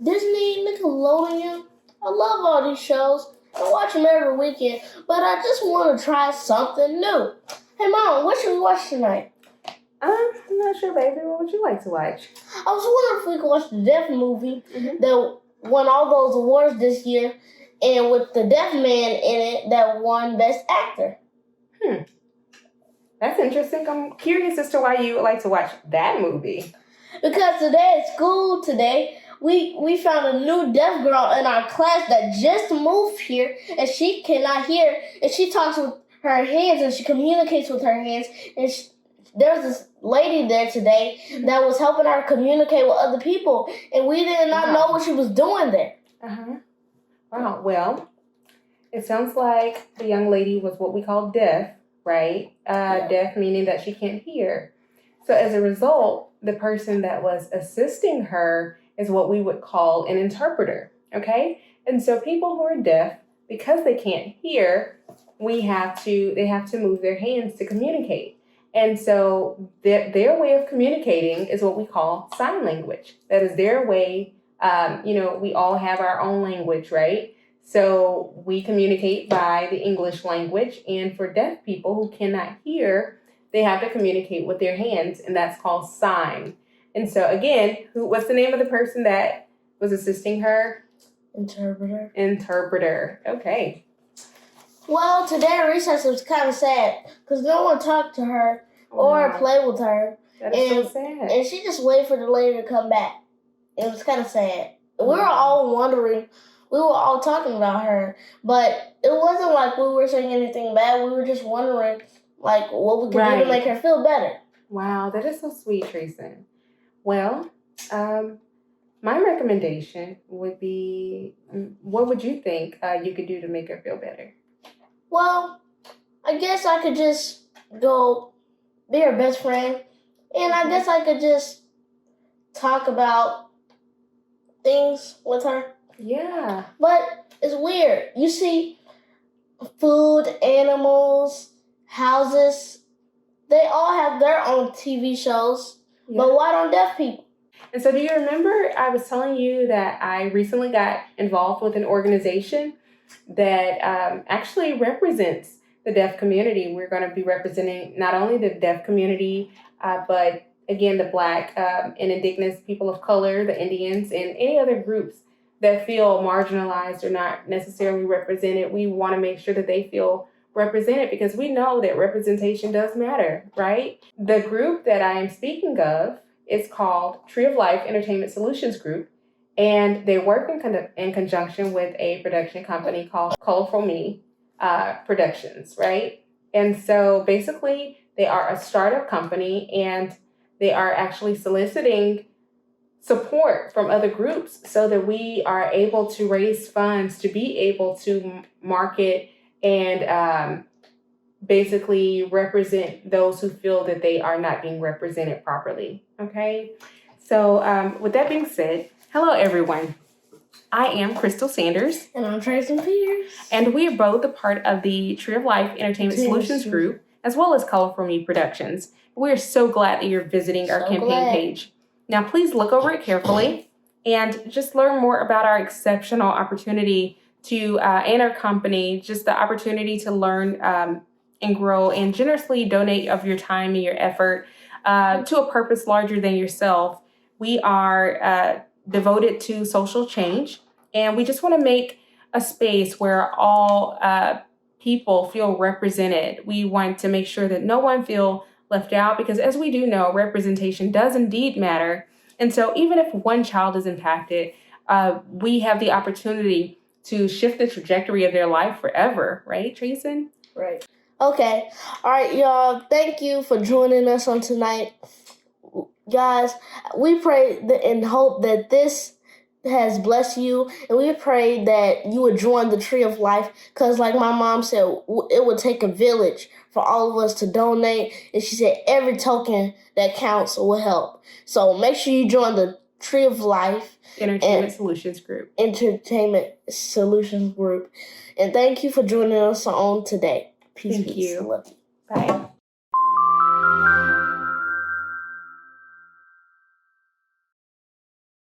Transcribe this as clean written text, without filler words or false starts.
Disney, Nickelodeon. I love all these shows. I watch them every weekend, but I just want to try something new. Hey, Mom, what should we watch tonight? I'm not sure, baby. What would you like to watch? I was wondering if we could watch the Deaf movie that won all those awards this year, and with the deaf man in it that won Best Actor. That's interesting. I'm curious as to why you would like to watch that movie. Because today at school we found a new deaf girl in our class that just moved here, and she cannot hear, and she talks with her hands, and she communicates with her hands, and there's this lady there today that was helping her communicate with other people, and we did not know what she was doing there. Wow. Well, it sounds like the young lady was what we call deaf, right? Deaf meaning that she can't hear. So as a result, the person that was assisting her is what we would call an interpreter, okay? And so people who are deaf, because they can't hear, they have to move their hands to communicate. And so their way of communicating is what we call sign language. That is their way. We all have our own language, right? So we communicate by the English language. And for deaf people who cannot hear, they have to communicate with their hands, and that's called sign. And so again, what's the name of the person that was assisting her? Interpreter. Okay. Well, today at recess was kind of sad because no one talked to her or played with her. That is so sad. And she just waited for the lady to come back. It was kind of sad. We were all wondering. We were all talking about her, but it wasn't like we were saying anything bad. We were just wondering, like, what we could do to make her feel better. Wow, that is so sweet, Trayson. Well, my recommendation would be, what would you think you could do to make her feel better? Well, I guess I could just go be her best friend, and I guess I could just talk about things with her. Yeah. But it's weird. You see, food, animals, houses, they all have their own TV shows, but why don't deaf people? And so do you remember I was telling you that I recently got involved with an organization that actually represents the deaf community? We're going to be representing not only the deaf community, but again, the Black and Indigenous people of color, the Indians, and any other groups that feel marginalized or not necessarily represented. We want to make sure that they feel represented because we know that representation does matter, right? The group that I am speaking of is called Tree of Life Entertainment Solutions Group, and they work in conjunction with a production company called Colorful Me Productions, right? And so basically, they are a startup company, and they are actually soliciting support from other groups so that we are able to raise funds to be able to market and basically represent those who feel that they are not being represented properly. Okay, so with that being said, hello everyone. I am Crystal Sanders. And I'm Trayson Peters. And we are both a part of the Tree of Life Entertainment Solutions Group, as well as Colorful Me Productions. We're so glad that you're visiting our campaign page. Now, please look over it carefully and just learn more about our exceptional opportunity to, and our company, just the opportunity to learn and grow and generously donate of your time and your effort to a purpose larger than yourself. We are devoted to social change, and we just want to make a space where all people feel represented. We want to make sure that no one feel left out, because as we do know, representation does indeed matter. And so even if one child is impacted, we have the opportunity to shift the trajectory of their life forever. Right, Trayson? Right. Okay. All right, y'all. Thank you for joining us on tonight. Guys, we pray and hope that this has blessed you, and we pray that you would join the Tree of Life, because like my mom said, it would take a village for all of us to donate, and she said every token that counts will help. So make sure you join the Tree of Life Entertainment Solutions Group. And thank you for joining us on today. Peace. Thank you. Love you. Bye.